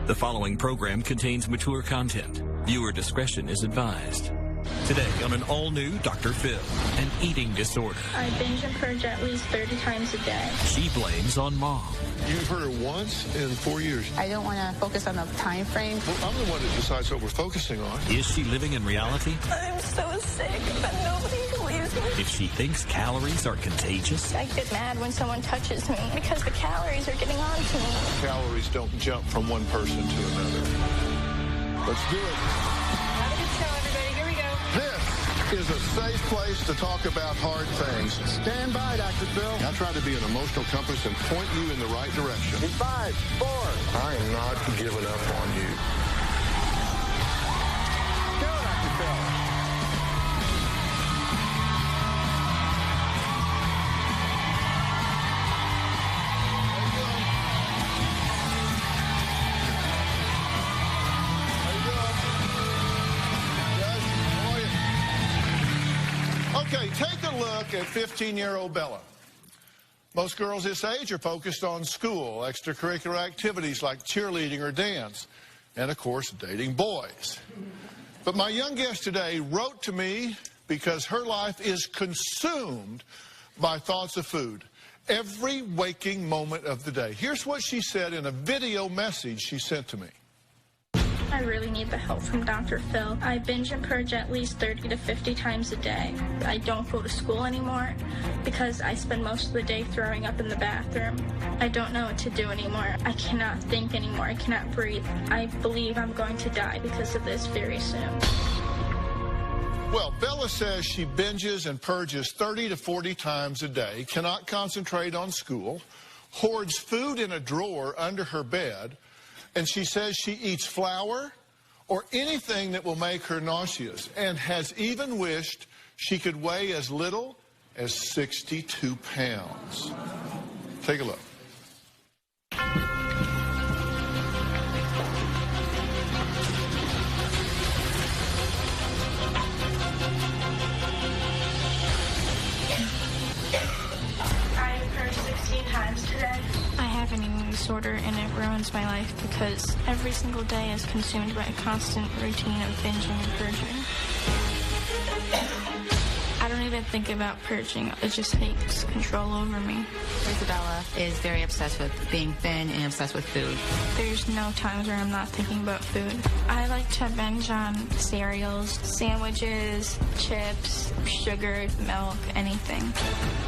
The following program contains mature content. Viewer discretion is advised. Today on an all-new Dr. Phil, an eating disorder. I binge and purge at least 30 times a day. She blames on mom. You've heard her once in 4 years. I don't want to focus on the time frame. Well, I'm the one that decides what we're focusing on. Is she living in reality? I'm so sick, but nobody believes me. If she thinks calories are contagious? I get mad when someone touches me because the calories are getting on to me. Calories don't jump from one person to another. Let's do it. Have a good show, everybody. Here we go. This is a safe place to talk about hard things. Stand by, Dr. Phil. I try to be an emotional compass and point you in the right direction. In 5, 4. I am not giving up on you. Go, Dr. Phil. Okay, take a look at 15-year-old Bella. Most girls this age are focused on school, extracurricular activities like cheerleading or dance, and of course, dating boys. But my young guest today wrote to me because her life is consumed by thoughts of food every waking moment of the day. Here's what she said in a video message she sent to me. I really need the help from Dr. Phil. I binge and purge at least 30 to 50 times a day. I don't go to school anymore because I spend most of the day throwing up in the bathroom. I don't know what to do anymore. I cannot think anymore. I cannot breathe. I believe I'm going to die because of this very soon. Well, Bella says she binges and purges 30 to 40 times a day, cannot concentrate on school, hoards food in a drawer under her bed, and she says she eats flour or anything that will make her nauseous, and has even wished she could weigh as little as 62 pounds. Take a look. I purged 16 times today. I have an eating disorder and it ruins my life because every single day is consumed by a constant routine of binging and purging. I don't even think about purging. It just takes control over me. Isabella is very obsessed with being thin and obsessed with food. There's no times where I'm not thinking about food. I like to binge on cereals, sandwiches, chips, sugar, milk, anything.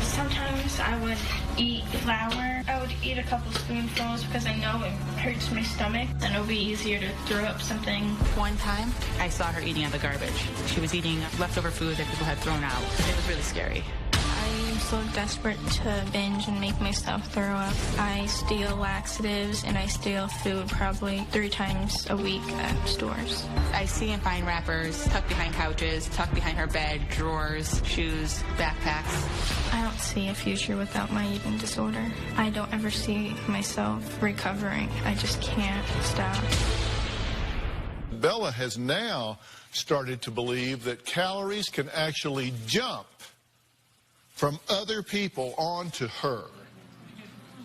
Sometimes I would eat flour. I would eat a couple spoonfuls because I know it hurts my stomach and it'll be easier to throw up something. One time, I saw her eating out the garbage. She was eating leftover food that people had thrown out. It was really scary. I'm so desperate to binge and make myself throw up. I steal laxatives and I steal food probably 3 times a week at stores. I see and find wrappers tucked behind couches, tucked behind her bed, drawers, shoes, backpacks. I don't see a future without my eating disorder. I don't ever see myself recovering. I just can't stop. Bella has now started to believe that calories can actually jump from other people onto her.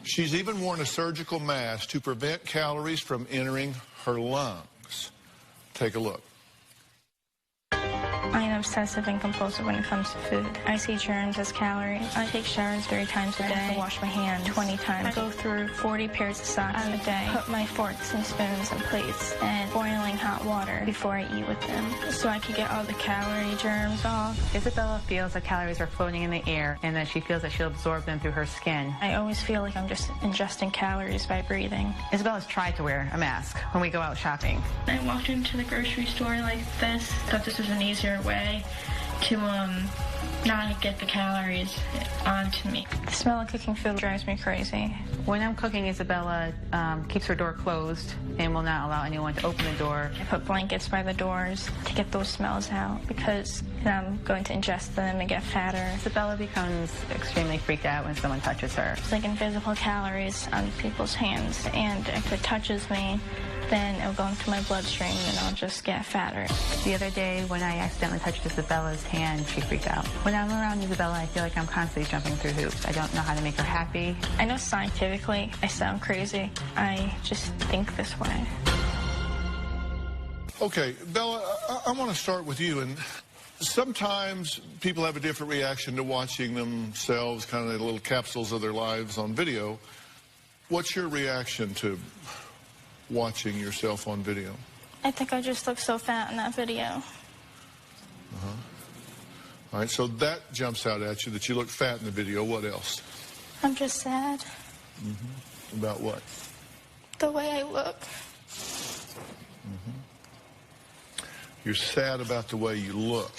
She's even worn a surgical mask to prevent calories from entering her lungs. Take a look. I am obsessive and compulsive when it comes to food. I see germs as calories. I take showers 3 times a day. I have to wash my hands 20 times. I go through 40 pairs of socks a day. Put my forks and spoons and plates in boiling hot water before I eat with them so I can get all the calorie germs off. Isabella feels that calories are floating in the air and that she feels that she'll absorb them through her skin. I always feel like I'm just ingesting calories by breathing. Isabella's tried to wear a mask when we go out shopping. I walked into the grocery store like this. Thought this was an easier way to not get the calories onto me. The smell of cooking food drives me crazy. When I'm cooking, Isabella keeps her door closed and will not allow anyone to open the door. I put blankets by the doors to get those smells out because I'm going to ingest them and get fatter. Isabella becomes extremely freaked out when someone touches her. It's like invisible calories on people's hands, and if it touches me, then it'll go into my bloodstream and I'll just get fatter. The other day when I accidentally touched Isabella's hand, she freaked out. When I'm around Isabella, I feel like I'm constantly jumping through hoops. I don't know how to make her happy. I know scientifically I sound crazy. I just think this way. Okay, Bella, I want to start with you. And sometimes people have a different reaction to watching themselves, kind of little capsules of their lives on video. What's your reaction to watching yourself on video? I think I just look so fat in that video. All right, so that jumps out at you, that you look fat in the video. What else? I'm just sad. About what? The way I look. You're sad about the way you look.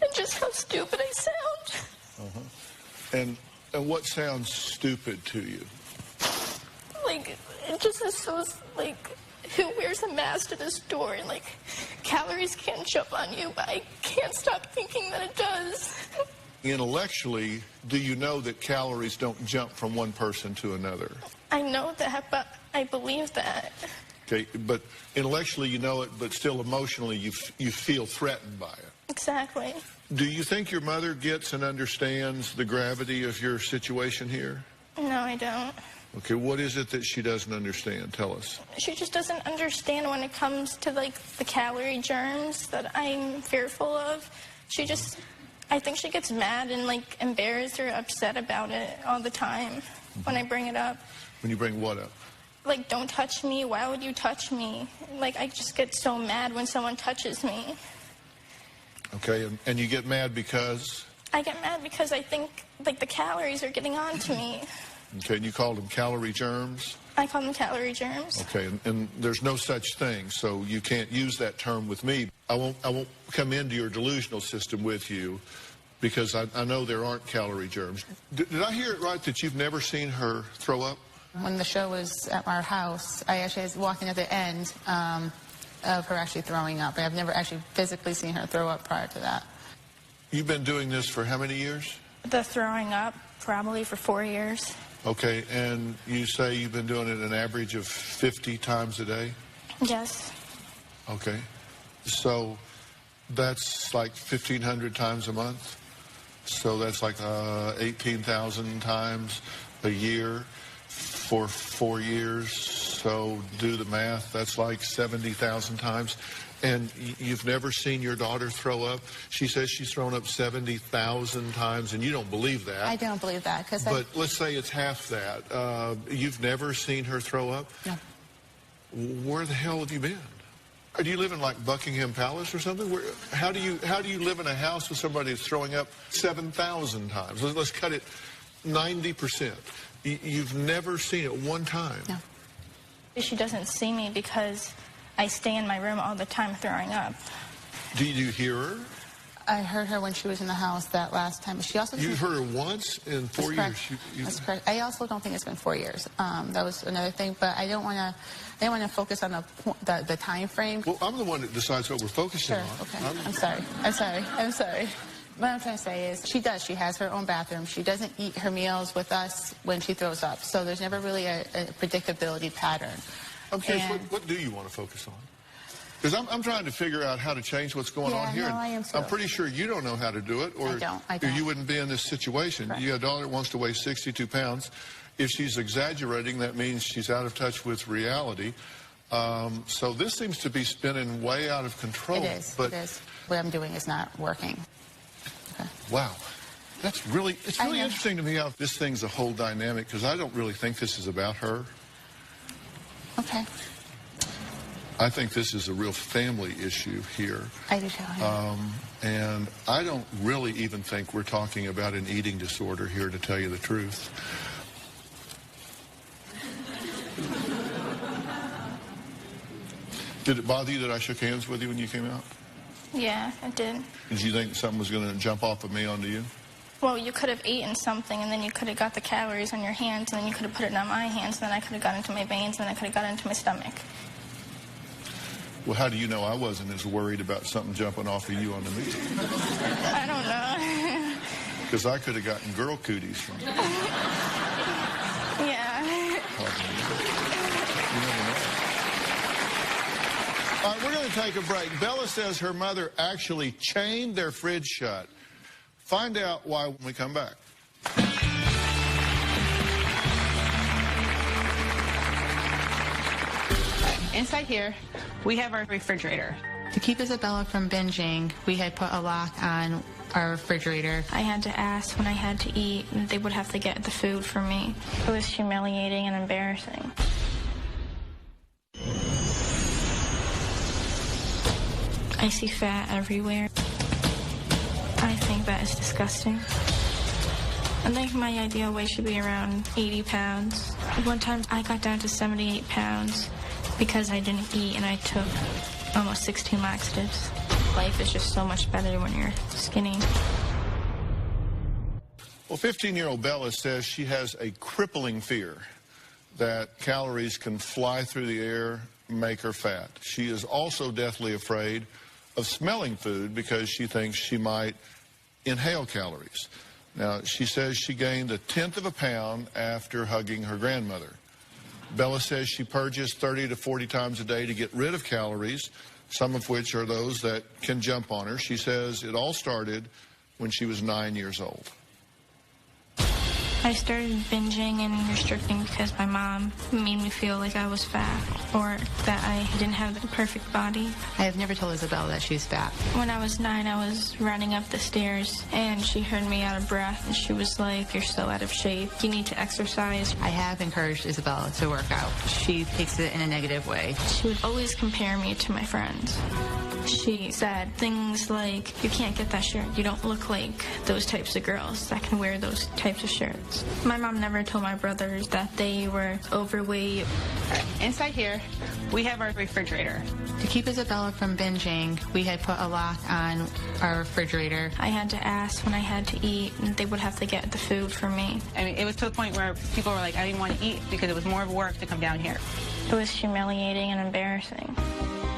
And just how stupid I sound. And what sounds stupid to you? Like, it just is so, like, who wears a mask to the store and, like, calories can't jump on you, but I can't stop thinking that it does. Intellectually, do you know that calories don't jump from one person to another? I know that, but I believe that. Okay, but intellectually you know it, but still emotionally you feel threatened by it. Exactly. Do you think your mother gets and understands the gravity of your situation here? No, I don't. Okay, what is it that she doesn't understand? Tell us. She just doesn't understand when it comes to, like, the calorie germs that I'm fearful of. She just, I think she gets mad and, like, embarrassed or upset about it all the time when I bring it up. When you bring what up? Like, don't touch me. Why would you touch me? Like, I just get so mad when someone touches me. Okay, and you get mad because? I get mad because I think, like, the calories are getting on to me. Okay, and you called them calorie germs? I call them calorie germs. Okay, and there's no such thing, so you can't use that term with me. I won't come into your delusional system with you because I know there aren't calorie germs. Did I hear it right that you've never seen her throw up? When the show was at our house, I actually was walking at the end of her actually throwing up. I've never actually physically seen her throw up prior to that. You've been doing this for how many years? The throwing up, probably for 4 years. Okay, and you say you've been doing it an average of 50 times a day? Yes. Okay, so that's like 1,500 times a month? So that's like 18,000 times a year for 4 years. So do the math, that's like 70,000 times. And you've never seen your daughter throw up? She says she's thrown up 70,000 times, and you don't believe that. I don't believe that. But let's say it's half that. You've never seen her throw up? No. Where the hell have you been? Do you live in like Buckingham Palace or something? How do you live in a house with somebody that's throwing up 7,000 times? Let's cut it 90%. You've never seen it one time? No. She doesn't see me because I stay in my room all the time throwing up. Do you hear her? I heard her when she was in the house that last time. She also. You heard her once in 4 years? That's correct. I also don't think it's been 4 years. That was another thing, but I don't want to focus on the time frame. Well, I'm the one that decides what we're focusing Sure, on. okay. I'm sorry. What I'm trying to say is she has her own bathroom. She doesn't eat her meals with us when she throws up. So there's never really a predictability pattern. Okay, so what do you want to focus on? Because I'm trying to figure out how to change what's going on here. No, I am too. I'm pretty sure you don't know how to do it, or I don't. you wouldn't be in this situation. Correct. You have a daughter that wants to weigh 62 pounds. If she's exaggerating, that means she's out of touch with reality. So this seems to be spinning way out of control. It is. What I'm doing is not working. Okay. Wow. It's really interesting to me how this thing's a whole dynamic, because I don't really think this is about her. Okay. I think this is a real family issue here. I do too. And I don't really even think we're talking about an eating disorder here, to tell you the truth. Did it bother you that I shook hands with you when you came out? Yeah, it did. Did you think something was going to jump off of me onto you? Well, you could have eaten something, and then you could have got the calories on your hands, and then you could have put it on my hands, and then I could have got into my veins, and then I could have got into my stomach. Well, how do you know I wasn't as worried about something jumping off of you onto me? I don't know. Because I could have gotten girl cooties from you. Yeah. You never know. All right, we're going to take a break. Bella says her mother actually chained their fridge shut. Find out why when we come back. Inside here, we have our refrigerator. To keep Isabella from binging, we had put a lock on our refrigerator. I had to ask when I had to eat, and they would have to get the food for me. It was humiliating and embarrassing. I see fat everywhere. I think that is disgusting. I think my ideal weight should be around 80 pounds. One time I got down to 78 pounds because I didn't eat and I took almost 16 laxatives. Life is just so much better when you're skinny. Well, 15-year-old Bella says she has a crippling fear that calories can fly through the air, make her fat. She is also deathly afraid of smelling food because she thinks she might inhale calories. Now, she says she gained 1/10 of a pound after hugging her grandmother. Bella says she purges 30 to 40 times a day to get rid of calories, some of which are those that can jump on her. She says it all started when she was 9 years old. I started binging and restricting because my mom made me feel like I was fat or that I didn't have the perfect body. I have never told Isabella that she's fat. When I was 9, I was running up the stairs and she heard me out of breath and she was like, "You're so out of shape. You need to exercise." I have encouraged Isabella to work out. She takes it in a negative way. She would always compare me to my friends. She said things like, "You can't get that shirt. You don't look like those types of girls that can wear those types of shirts." My mom never told my brothers that they were overweight. Inside here, we have our refrigerator. To keep Isabella from binging, we had put a lock on our refrigerator. I had to ask when I had to eat, and they would have to get the food for me. I mean, it was to a point where people were like, I didn't want to eat because it was more work to come down here. It was humiliating and embarrassing.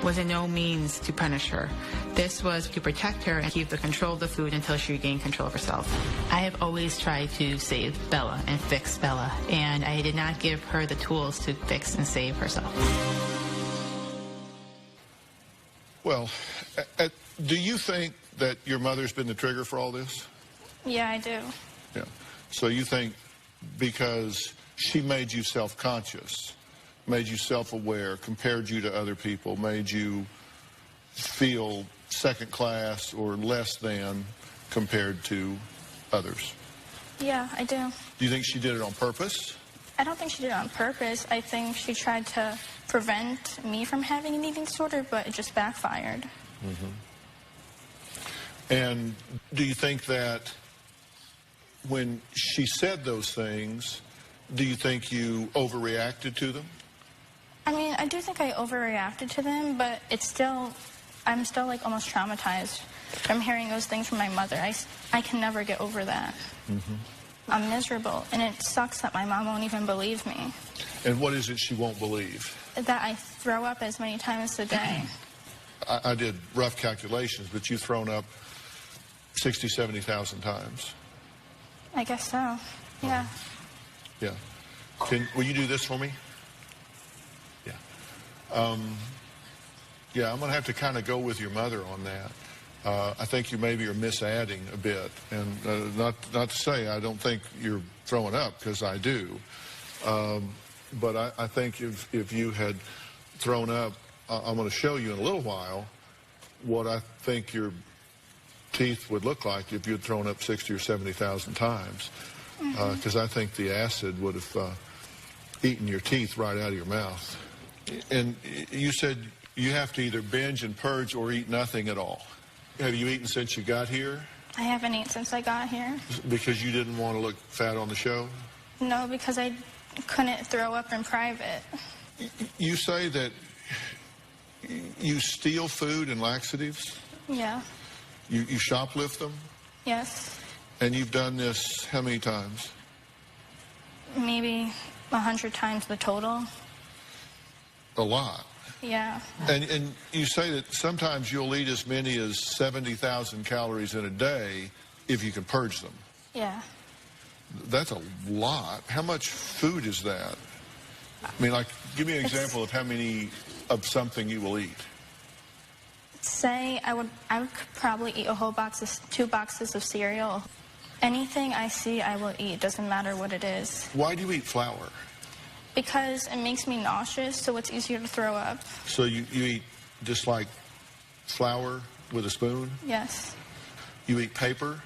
Was in no means to punish her. This was to protect her and keep the control of the food until she regained control of herself. I have always tried to save Bella and fix Bella, and I did not give her the tools to fix and save herself. Well, do you think that your mother's been the trigger for all this? Yeah, I do. Yeah. So you think because she made you self-conscious, made you self-aware, compared you to other people, made you feel second class or less than compared to others? Yeah, I do. Do you think she did it on purpose? I don't think she did it on purpose. I think she tried to prevent me from having an eating disorder, but it just backfired. Mm-hmm. And do you think that when she said those things, do you think you overreacted to them? I mean, I do think I overreacted to them, but I'm still like almost traumatized from hearing those things from my mother. I can never get over that. Mm-hmm. I'm miserable, and it sucks that my mom won't even believe me. And what is it she won't believe? That I throw up as many times a day. I did rough calculations, but you've thrown up 60, 70,000 times. I guess so, yeah. Yeah. Will you do this for me? Yeah. Yeah, I'm going to have to kind of go with your mother on that. I think you maybe are misadding a bit. And not to say I don't think you're throwing up, because I do. But I think if you had thrown up, I'm going to show you in a little while what I think your teeth would look like if you had thrown up 60 or 70,000 times. Because I think the acid would have eaten your teeth right out of your mouth. And you said you have to either binge and purge or eat nothing at all. Have you eaten since you got here? I haven't eaten since I got here. Because you didn't want to look fat on the show? No, because I couldn't throw up in private. You say that you steal food and laxatives? Yeah. You shoplift them? Yes. And you've done this how many times? Maybe 100 times the total. A lot. Yeah. And you say that sometimes you'll eat as many as 70,000 calories in a day if you can purge them. Yeah. That's a lot. How much food is that? I mean, like, give me an example of how many of something you will eat. Say I would probably eat a whole box, 2 boxes of cereal. Anything I see, I will eat. Doesn't matter what it is. Why do you eat flour? Because it makes me nauseous, so it's easier to throw up. So you eat just like flour with a spoon? Yes. You eat paper?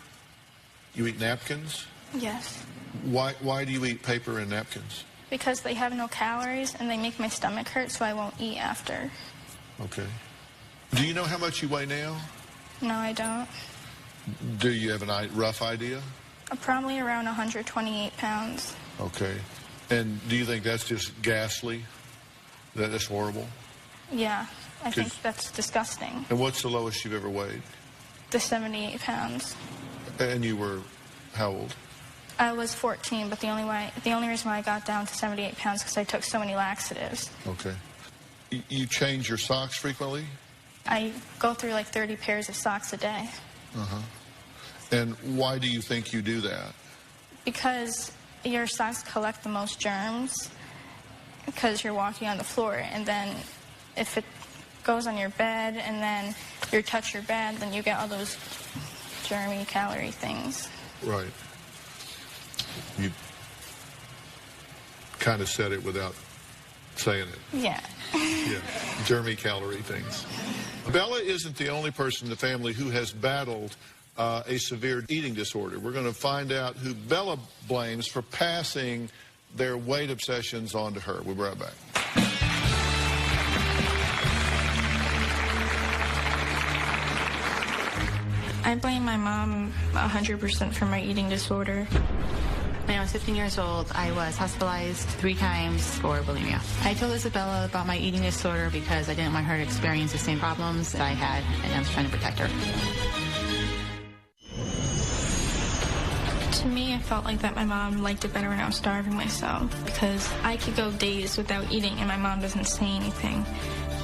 You eat napkins? Yes. Why do you eat paper and napkins? Because they have no calories and they make my stomach hurt, so I won't eat after. Okay. Do you know how much you weigh now? No, I don't. Do you have a rough idea? Probably around 128 pounds. Okay. And do you think that's just ghastly? That's horrible? Yeah, I think that's disgusting. And what's the lowest you've ever weighed? The 78 pounds. And you were how old? I was 14, but the only reason why I got down to 78 pounds because I took so many laxatives. Okay. You change your socks frequently? I go through like 30 pairs of socks a day. Uh-huh. And why do you think you do that? Because your socks collect the most germs because you're walking on the floor, and then if it goes on your bed and then you touch your bed, then you get all those germy calorie things. Right. You kind of said it without saying it. Yeah. Yeah, germy calorie things. Bella isn't the only person in the family who has battled a severe eating disorder. We're going to find out who Bella blames for passing their weight obsessions on to her. We'll be right back. I blame my mom 100% for my eating disorder. When I was 15 years old, I was hospitalized 3 times for bulimia. I told Isabella about my eating disorder because I didn't want her to experience the same problems that I had, and I was trying to protect her. To me, it felt like that my mom liked it better when I was starving myself because I could go days without eating and my mom doesn't say anything.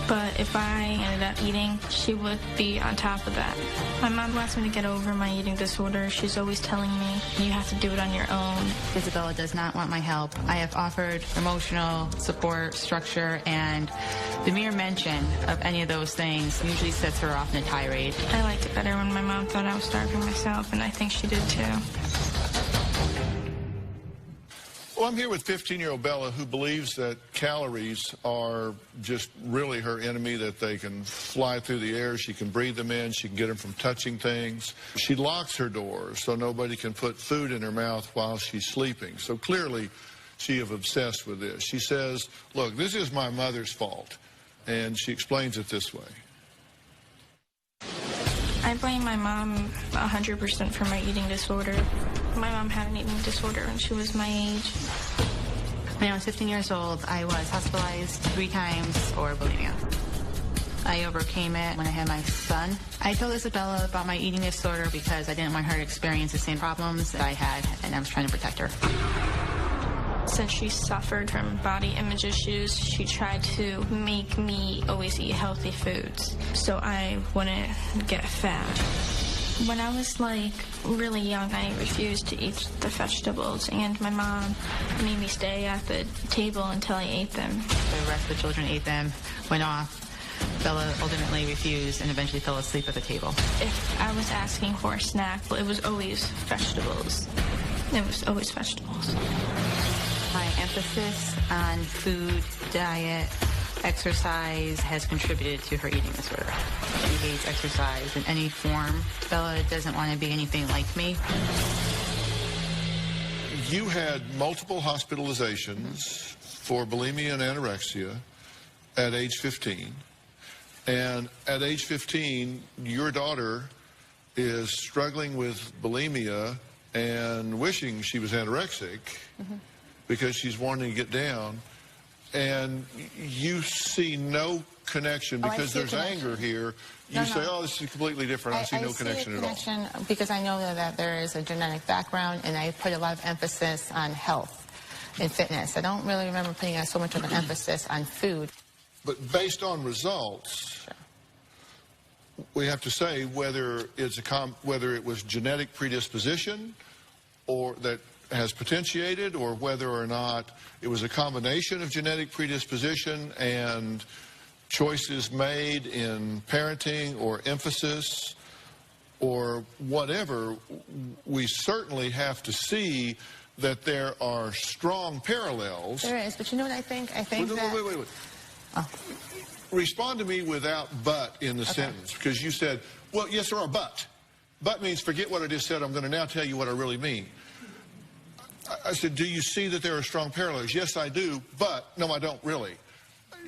But if I ended up eating, she would be on top of that. My mom wants me to get over my eating disorder. She's always telling me, you have to do it on your own. Isabella does not want my help. I have offered emotional support, structure, and the mere mention of any of those things usually sets her off in a tirade. I liked it better when my mom thought I was starving myself, and I think she did too. Well, I'm here with 15-year-old Bella, who believes that calories are just really her enemy, that they can fly through the air, she can breathe them in, she can get them from touching things. She locks her doors so nobody can put food in her mouth while she's sleeping. So clearly, she is obsessed with this. She says, look, this is my mother's fault, and she explains it this way. I blame my mom 100% for my eating disorder. My mom had an eating disorder when she was my age. When I was 15 years old, I was hospitalized 3 times for bulimia. I overcame it when I had my son. I told Isabella about my eating disorder because I didn't want her to experience the same problems that I had, and I was trying to protect her. Since she suffered from body image issues, she tried to make me always eat healthy foods so I wouldn't get fat. When I was really young, I refused to eat the vegetables, and my mom made me stay at the table until I ate them. The rest of the children ate them, went off. Bella ultimately refused and eventually fell asleep at the table. If I was asking for a snack, well, it was always vegetables. It was always vegetables. My emphasis on food, diet, exercise has contributed to her eating disorder. She hates exercise in any form. Bella doesn't want to be anything like me. You had multiple hospitalizations for bulimia and anorexia at age 15. And at age 15, your daughter is struggling with bulimia and wishing she was anorexic because she's wanting to get down. And you see no connection because there's anger here. You say, oh, this is completely different. I see no connection at all. Because I know that there is a genetic background, and I put a lot of emphasis on health and fitness. I don't really remember putting so much of an emphasis on food. But based on results, we have to say whether it was genetic predisposition or that has potentiated, or whether or not it was a combination of genetic predisposition and choices made in parenting or emphasis or whatever. We certainly have to see that there are strong parallels. There is, but you know what I think? I think wait. Oh. Respond to me without but in the sentence, because you said, well, yes, there are but. But means forget what I just said. I'm going to now tell you what I really mean. I said, do you see that there are strong parallels? Yes, I do, but no, I don't really.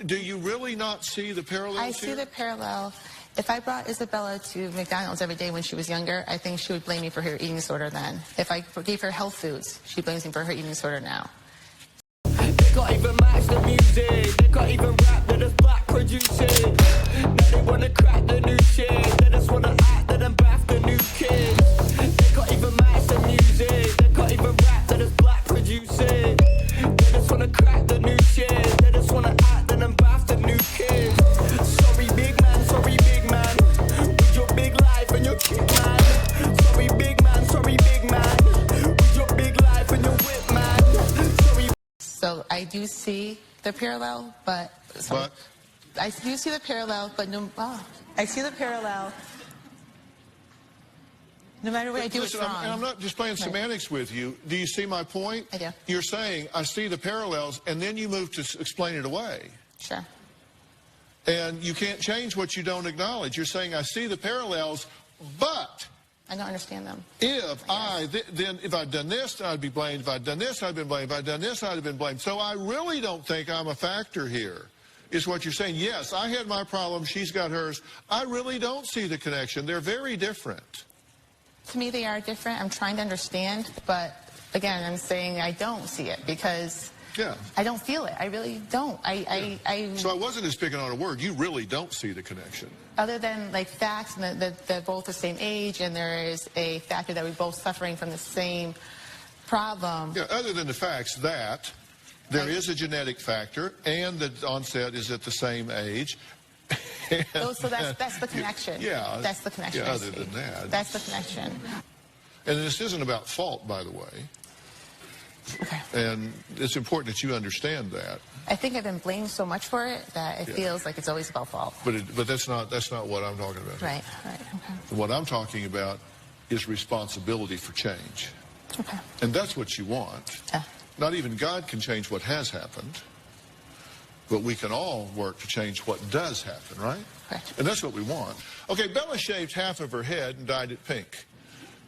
Do you really not see the parallels I see here? the parallel. If I brought Isabella to McDonald's every day when she was younger, I think she would blame me for her eating disorder then. If I gave her health foods, she blames me for her eating disorder now. They can't even match the music. They can't even rap, they're just black producing. Now they wanna crack the new shit. They just wanna act, they then bath the new kids. They can't even match the music. They can't even rap, they're just black producing. They just wanna crack the new shit. They just wanna act, they then bath the new kids. Sorry big man, with your big life and your kick man. Sorry big man, with your big life and your whip man. Sorry. So I do see the parallel, but I do see the parallel, but no. Oh, I see the parallel. No matter what I do, Listen, it's wrong. and I'm not just playing semantics with you. Do you see my point? I do. You're saying, I see the parallels, and then you move to explain it away. Sure. And you can't change what you don't acknowledge. You're saying, I see the parallels, but I don't understand them. if if I'd done this, I'd be blamed. If I'd done this, I'd been blamed. If I'd done this, I'd have been blamed. So I really don't think I'm a factor here, is what you're saying. Yes, I had my problem. She's got hers. I really don't see the connection. They're very different. To me, they are different. I'm trying to understand, but again, I'm saying I don't see it because I don't feel it. I really don't. So I wasn't just picking on a word. You really don't see the connection. Other than like facts and that they're both the same age and there is a factor that we're both suffering from the same problem. Yeah, other than the facts that there is a genetic factor and the onset is at the same age. So that's the connection. Yeah. That's the connection. Yeah, other than that. That's the connection. And this isn't about fault, by the way. Okay. And it's important that you understand that. I think I've been blamed so much for it that it feels like it's always about fault. But that's not what I'm talking about. Right. Okay. What I'm talking about is responsibility for change. Okay. And that's what you want. Not even God can change what has happened. But we can all work to change what does happen, right? Correct. And that's what we want. Okay, Bella shaved half of her head and dyed it pink.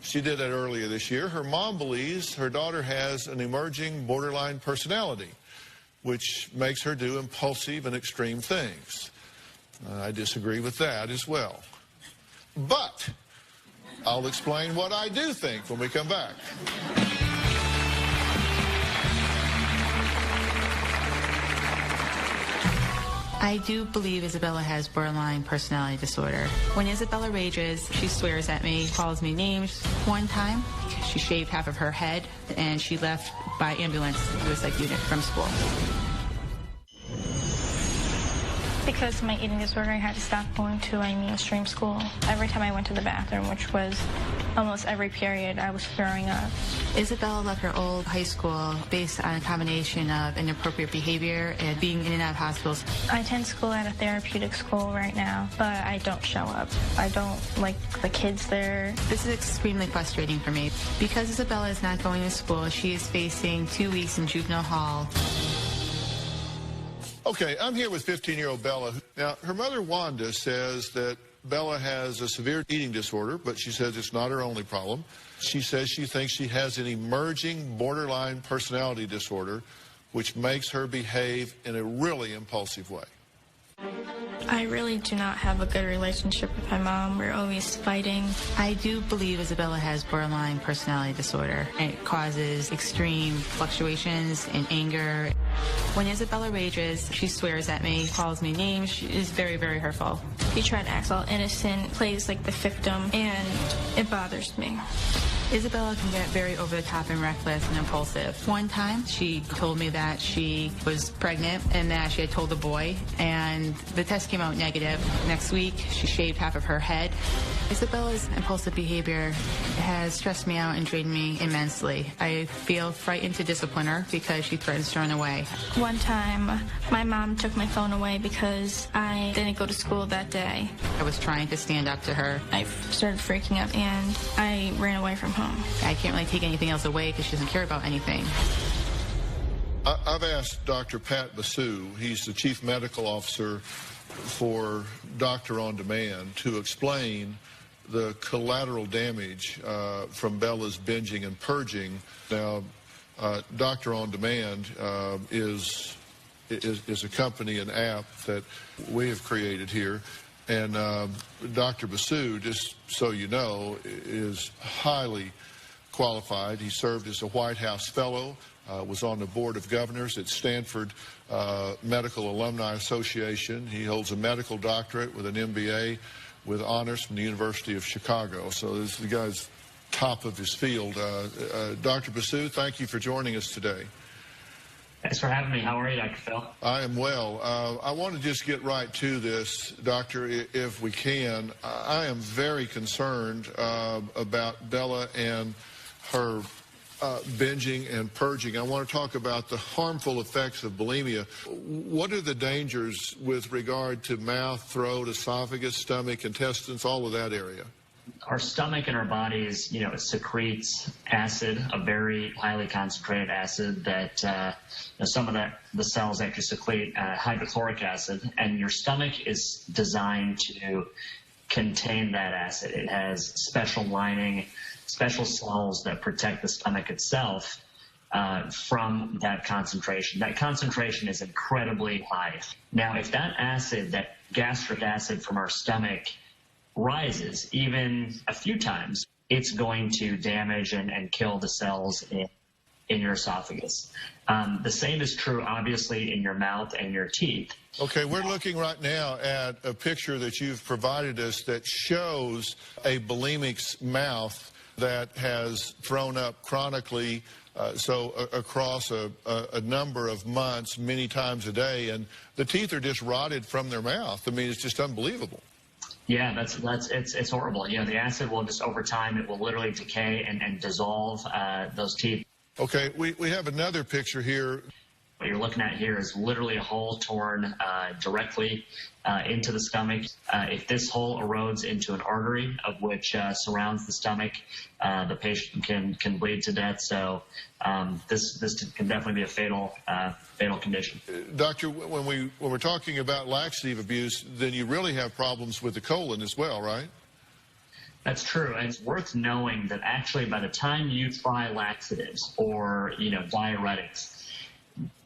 She did that earlier this year. Her mom believes her daughter has an emerging borderline personality, which makes her do impulsive and extreme things. I disagree with that as well. But I'll explain what I do think when we come back. I do believe Isabella has borderline personality disorder. When Isabella rages, she swears at me, calls me names. One time, she shaved half of her head, and she left by ambulance to a psych unit from school. Because of my eating disorder, I had to stop going to a mainstream school. Every time I went to the bathroom, which was almost every period, I was throwing up. Isabella left her old high school based on a combination of inappropriate behavior and being in and out of hospitals. I attend school at a therapeutic school right now, but I don't show up. I don't like the kids there. This is extremely frustrating for me. Because Isabella is not going to school, she is facing 2 weeks in juvenile hall. Okay, I'm here with 15-year-old Bella. Now, her mother, Wanda, says that Bella has a severe eating disorder, but she says it's not her only problem. She says she thinks she has an emerging borderline personality disorder, which makes her behave in a really impulsive way. I really do not have a good relationship with my mom. We're always fighting. I do believe Isabella has borderline personality disorder. It causes extreme fluctuations in anger. When Isabella rages, she swears at me, calls me names. She is very, very hurtful. She tried to act all innocent, plays like the victim, and it bothers me. Isabella can get very over-the-top and reckless and impulsive. One time, she told me that she was pregnant and that she had told the boy, and the test came out negative. Next week, she shaved half of her head. Isabella's impulsive behavior has stressed me out and drained me immensely. I feel frightened to discipline her because she threatens to run away. One time, my mom took my phone away because I didn't go to school that day. I was trying to stand up to her. I started freaking out, and I ran away from home. I can't really take anything else away because she doesn't care about anything. I've asked Dr. Pat Basu, he's the chief medical officer for Doctor on Demand to explain the collateral damage from Bella's binging and purging. Now, Doctor on Demand is a company, an app that we have created here. And Dr. Basu, just so you know, is highly qualified. He served as a White House Fellow, was on the Board of Governors at Stanford Medical Alumni Association. He holds a medical doctorate with an MBA with honors from the University of Chicago. So this is the guy's top of his field. Dr. Basu, thank you for joining us today. Thanks for having me. How are you, Dr. Phil? I am well. I want to just get right to this, Doctor, if we can. I am very concerned about Bella and her binging and purging. I want to talk about the harmful effects of bulimia. What are the dangers with regard to mouth, throat, esophagus, stomach, intestines, all of that area? Our stomach and our bodies, it secretes acid, a very highly concentrated acid that some of the cells actually secrete hydrochloric acid, and your stomach is designed to contain that acid. It has special lining, special cells that protect the stomach itself from that concentration. That concentration is incredibly high. Now, if that acid, that gastric acid from our stomach, rises even a few times, it's going to damage and kill the cells in your esophagus. The same is true, obviously, in your mouth and your teeth. Okay, we're looking right now at a picture that you've provided us that shows a bulimic's mouth that has thrown up chronically, across a number of months, many times a day, and the teeth are just rotted from their mouth. I mean, it's just unbelievable. Yeah, it's horrible. The acid will just, over time, it will literally decay and dissolve those teeth. Okay, we have another picture here. What you're looking at here is literally a hole torn directly into the stomach. If this hole erodes into an artery of which surrounds the stomach, the patient can bleed to death. So this can definitely be a fatal condition. Doctor, when we're talking about laxative abuse, then you really have problems with the colon as well, right? That's true, and it's worth knowing that actually by the time you try laxatives or diuretics,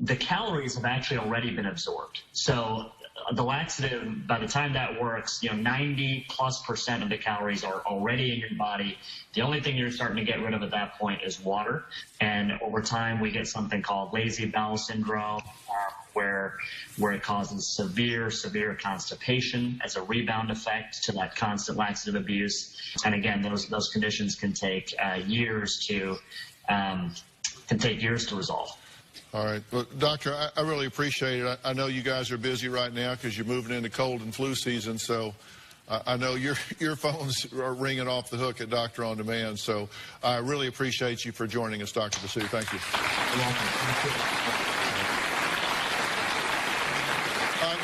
the calories have actually already been absorbed. So the laxative, by the time that works, 90+% of the calories are already in your body. The only thing you're starting to get rid of at that point is water. And over time, we get something called lazy bowel syndrome, where it causes severe constipation as a rebound effect to that constant laxative abuse. And again, those conditions can take years to resolve. All right. Well, Doctor, I really appreciate it. I know you guys are busy right now because you're moving into cold and flu season, so I know your phones are ringing off the hook at Doctor on Demand, so I really appreciate you for joining us, Dr. Basu. Thank you. You're welcome. Thank you.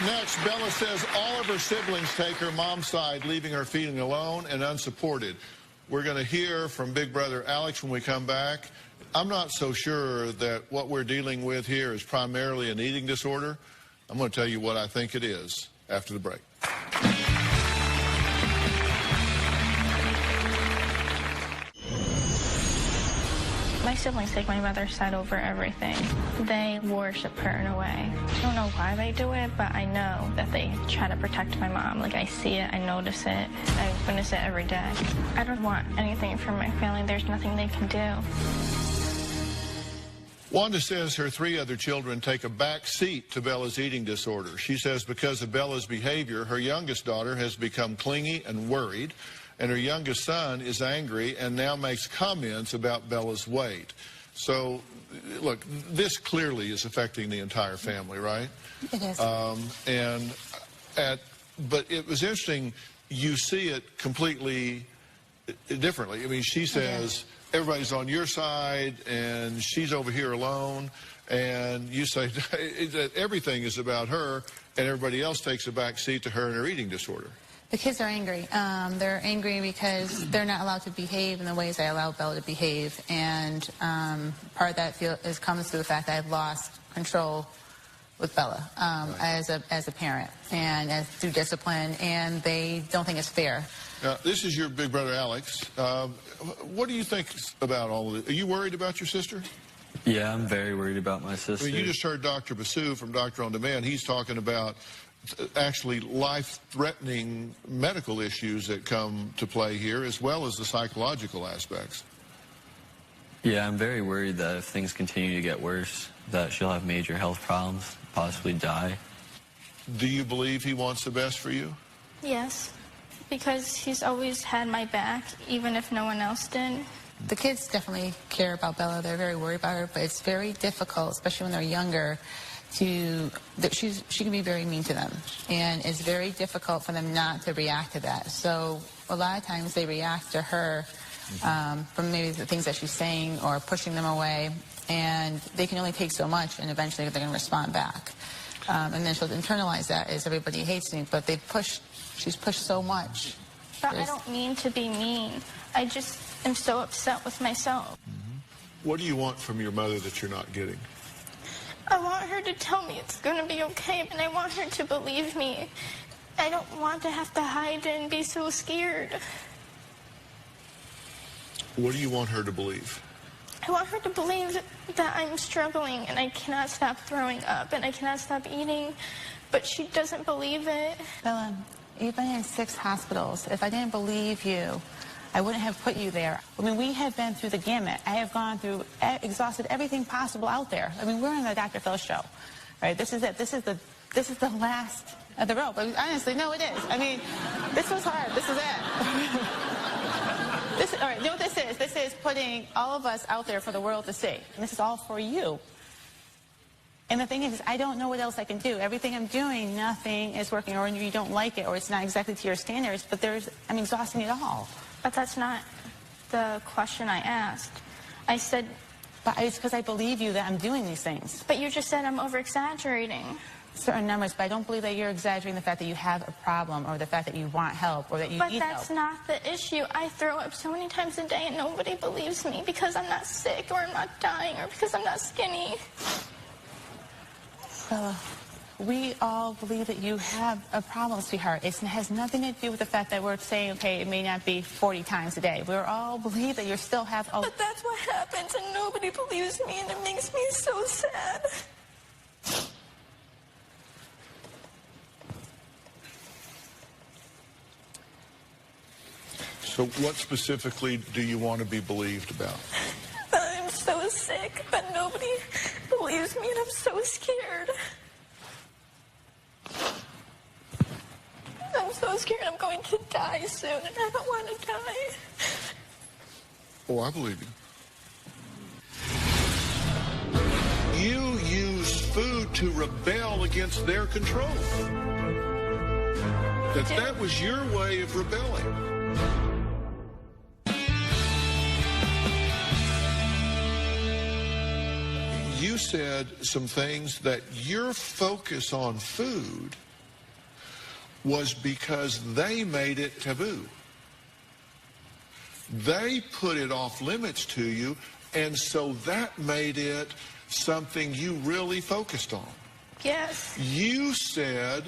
Next, Bella says all of her siblings take her mom's side, leaving her feeling alone and unsupported. We're going to hear from Big Brother Alex when we come back. I'm not so sure that what we're dealing with here is primarily an eating disorder. I'm going to tell you what I think it is after the break. My siblings take my mother's side over everything. They worship her in a way. I don't know why they do it, but I know that they try to protect my mom. Like, I see it, I notice it, I witness it every day. I don't want anything from my family. There's nothing they can do. Wanda says her 3 other children take a back seat to Bella's eating disorder. She says because of Bella's behavior, her youngest daughter has become clingy and worried, and her youngest son is angry and now makes comments about Bella's weight. So, look, this clearly is affecting the entire family, right? It is. But it was interesting, you see it completely differently. I mean, she says everybody's on your side and she's over here alone, and you say that everything is about her and everybody else takes a back seat to her and her eating disorder. The kids are angry. They're angry because they're not allowed to behave in the ways I allow Bella to behave, and part of that comes to the fact that I've lost control with Bella as a parent and through discipline, and they don't think it's fair. This is your big brother, Alex. What do you think about all of this? Are you worried about your sister? Yeah, I'm very worried about my sister. I mean, you just heard Dr. Basu from Doctor on Demand. He's talking about actually life-threatening medical issues that come to play here, as well as the psychological aspects. Yeah, I'm very worried that if things continue to get worse, that she'll have major health problems, possibly die. Do you believe he wants the best for you? Yes, because he's always had my back, even if no one else did. The kids definitely care about Bella. They're very worried about her, but it's very difficult, especially when they're younger, she can be very mean to them. And it's very difficult for them not to react to that. So a lot of times they react to her from maybe the things that she's saying or pushing them away. And they can only take so much, and eventually they're going to respond back. And then she'll internalize that as everybody hates me, but she's pushed so much. But I don't mean to be mean. I just am so upset with myself. What do you want from your mother that you're not getting? I want her to tell me it's going to be okay, and I want her to believe me. I don't want to have to hide and be so scared. What do you want her to believe? I want her to believe that I'm struggling and I cannot stop throwing up and I cannot stop eating, but she doesn't believe it. Bella, you've been in 6 hospitals. If I didn't believe you, I wouldn't have put you there. I mean, we have been through the gamut. I have gone through, exhausted everything possible out there. I mean, we're on the Dr. Phil show, right? This is it. This is the last of the rope. I mean, honestly, no, it is. I mean, this was hard. This is it. All right, you know what this is? This is putting all of us out there for the world to see. And this is all for you. And the thing is, I don't know what else I can do. Everything I'm doing, nothing is working, or you don't like it, or it's not exactly to your standards, but I'm exhausting it all. But that's not the question I asked. I said... But it's because I believe you that I'm doing these things. But you just said I'm over-exaggerating. Certain numbers, but I don't believe that you're exaggerating the fact that you have a problem or the fact that you want help or that you need help. But that's not the issue. I throw up so many times a day and nobody believes me because I'm not sick or I'm not dying or because I'm not skinny. Bella, we all believe that you have a problem, sweetheart. It has nothing to do with the fact that we're saying, okay, it may not be 40 times a day. We all believe that you still have... But that's what happens and nobody believes me and it makes me so sad. So what specifically do you want to be believed about? I'm so sick, but nobody believes me, and I'm so scared. I'm so scared I'm going to die soon, and I don't want to die. Oh, I believe you. You use food to rebel against their control. That was your way of rebelling. You said some things that your focus on food was because they made it taboo. They put it off limits to you, and so that made it something you really focused on. Yes. You said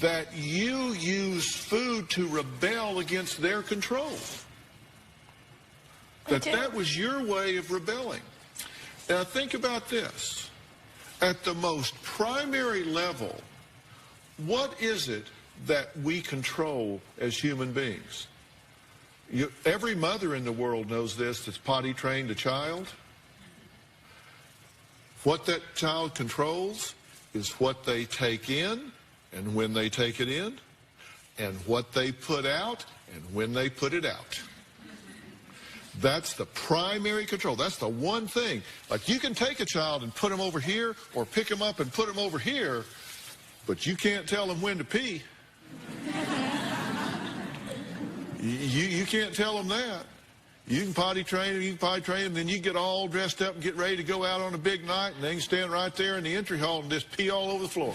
that you use food to rebel against their control. That was your way of rebelling. Now think about this. At the most primary level, what is it that we control as human beings? Every mother in the world knows this that's potty trained a child. What that child controls is what they take in and when they take it in, and what they put out and when they put it out. That's the primary control. That's the one thing. Like, you can take a child and put them over here or pick them up and put them over here, but you can't tell them when to pee. You can't tell them that. You can potty train them, then you get all dressed up and get ready to go out on a big night, and they can stand right there in the entry hall and just pee all over the floor.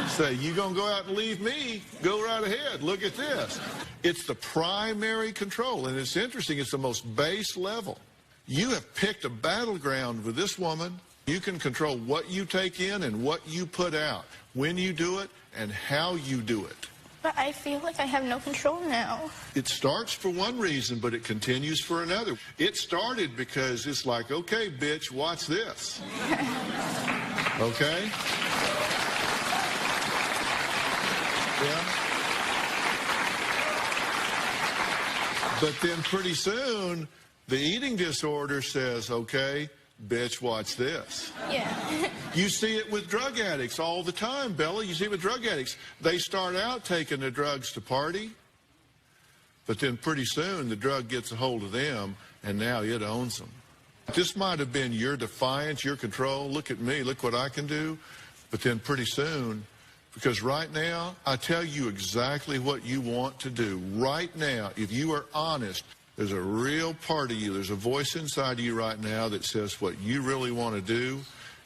Say, you gonna go out and leave me? Go right ahead. Look at this. It's the primary control, and it's interesting. It's the most base level. You have picked a battleground with this woman You can control what you take in and what you put out, when you do it, and how you do it. But I feel like I have no control now. It starts for one reason, but it continues for another. It started because it's like, okay, bitch, watch this. Okay? Yeah? But then pretty soon, the eating disorder says, okay, bitch, watch this. Yeah. You see it with drug addicts all the time, Bella. You see it with drug addicts. They start out taking the drugs to party, but then pretty soon the drug gets a hold of them, and now it owns them. This might have been your defiance, your control. Look at me. Look what I can do. But then pretty soon, because right now, I tell you exactly what you want to do. Right now, if you are honest, there's a real part of you, there's a voice inside of you right now that says what you really want to do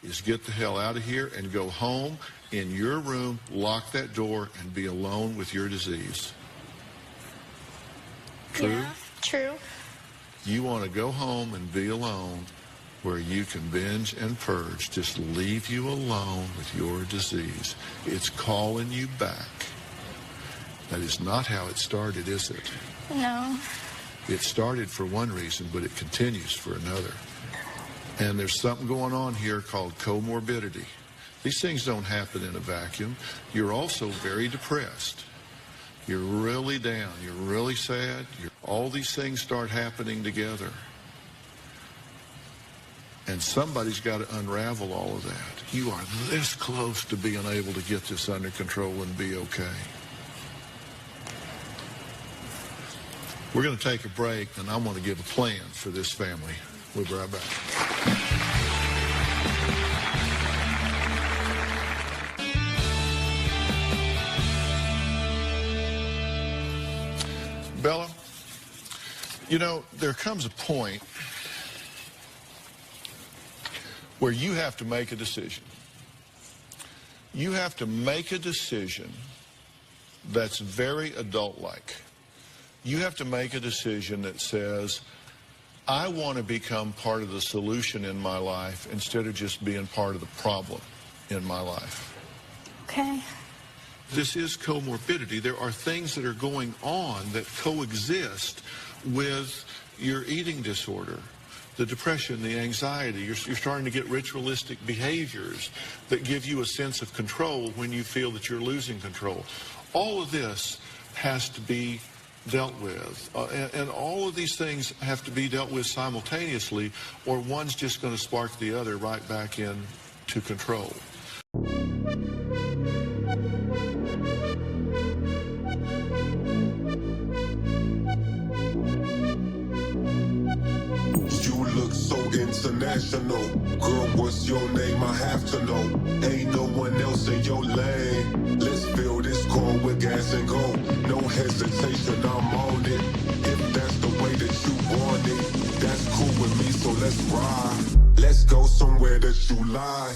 is get the hell out of here and go home in your room, lock that door, and be alone with your disease. True? Yeah, true. You want to go home and be alone where you can binge and purge, just leave you alone with your disease. It's calling you back. That is not how it started, is it? No. It started for one reason, but it continues for another. And there's something going on here called comorbidity. These things don't happen in a vacuum. You're also very depressed. You're really down. You're really sad. All these things start happening together. And somebody's got to unravel all of that. You are this close to being able to get this under control and be okay. We're going to take a break, and I want to give a plan for this family. We'll be right back. Bella, you know, there comes a point where you have to make a decision. You have to make a decision that's very adult-like. You have to make a decision that says, I want to become part of the solution in my life instead of just being part of the problem in my life. Okay. This is comorbidity. There are things that are going on that coexist with your eating disorder, the depression, the anxiety. You're starting to get ritualistic behaviors that give you a sense of control when you feel that you're losing control. All of this has to be dealt with. And all of these things have to be dealt with simultaneously, or one's just going to spark the other right back into control. International. Girl, what's your name? I have to know. Ain't no one else in your lane. Let's fill this car with gas and go. No hesitation, I'm on it. If that's the way that you want it, that's cool with me, so let's ride. Let's go somewhere that you lie.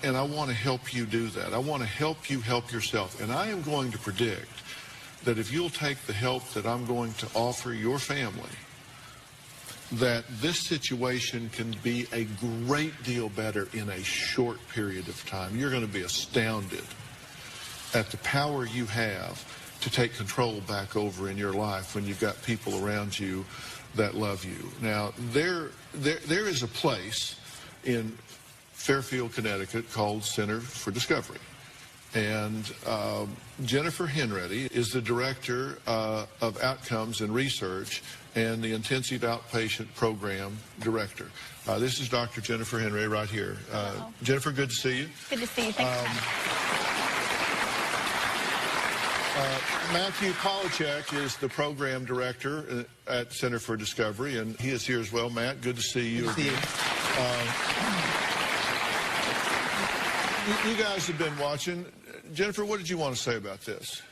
And I want to help you do that. I want to help you help yourself. And I am going to predict that if you'll take the help that I'm going to offer your family, that this situation can be a great deal better in a short period of time. You're going to be astounded at the power you have to take control back over in your life when you've got people around you that love you. Now, there is a place in Fairfield, Connecticut called Center for Discovery. And Jennifer Henready is the Director of Outcomes and Research and the Intensive Outpatient Program Director. This is Dr. Jennifer Henready right here. Jennifer, good to see you. Good to see you. Thanks. Matthew Polachek is the Program Director at Center for Discovery, and he is here as well. Matt, good to see you. Good to see you. You guys have been watching. Jennifer, what did you want to say about this?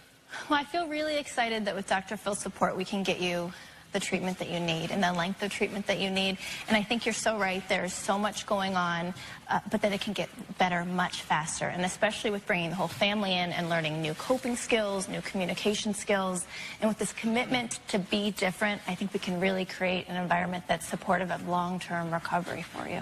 Well, I feel really excited that with Dr. Phil's support, we can get you the treatment that you need and the length of treatment that you need. And I think you're so right. There's so much going on, but that it can get better much faster. And especially with bringing the whole family in and learning new coping skills, new communication skills. And with this commitment to be different, I think we can really create an environment that's supportive of long-term recovery for you.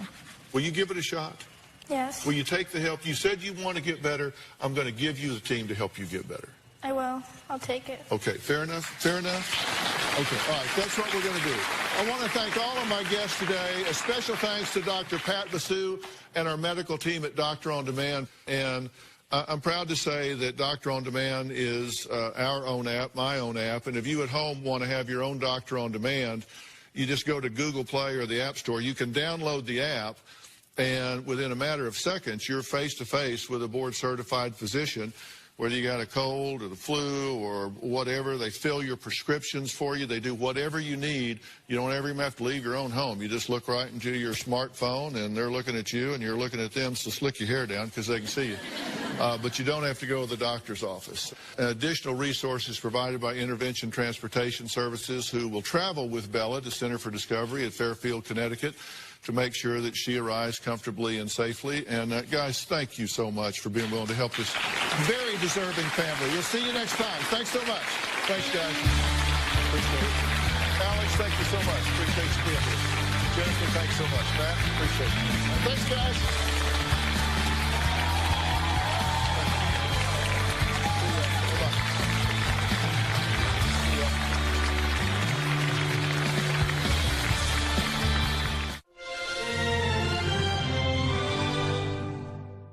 Will you give it a shot? Yes. Will you take the help? You said you want to get better. I'm going to give you the team to help you get better. I will. I'll take it. Okay, fair enough? Fair enough? Okay, all right, that's what we're going to do. I want to thank all of my guests today. A special thanks to Dr. Pat Basu and our medical team at Doctor On Demand. And I'm proud to say that Doctor On Demand is our own app, my own app. And if you at home want to have your own Doctor On Demand, you just go to Google Play or the App Store. You can download the app, and within a matter of seconds, you're face-to-face with a board-certified physician. Whether you got a cold or the flu or whatever, they fill your prescriptions for you. They do whatever you need. You don't ever even have to leave your own home. You just look right into your smartphone, and they're looking at you, and you're looking at them, so slick your hair down because they can see you. But you don't have to go to the doctor's office. Additional resources provided by Intervention Transportation Services, who will travel with Bella to Center for Discovery at Fairfield, Connecticut, to make sure that she arrives comfortably and safely. And guys, thank you so much for being willing to help this very deserving family. We'll see you next time. Thanks so much. Thanks, guys. Appreciate it. Alex, thank you so much. Appreciate you being here. Jennifer, thanks so much. Matt, appreciate it. Thanks, guys.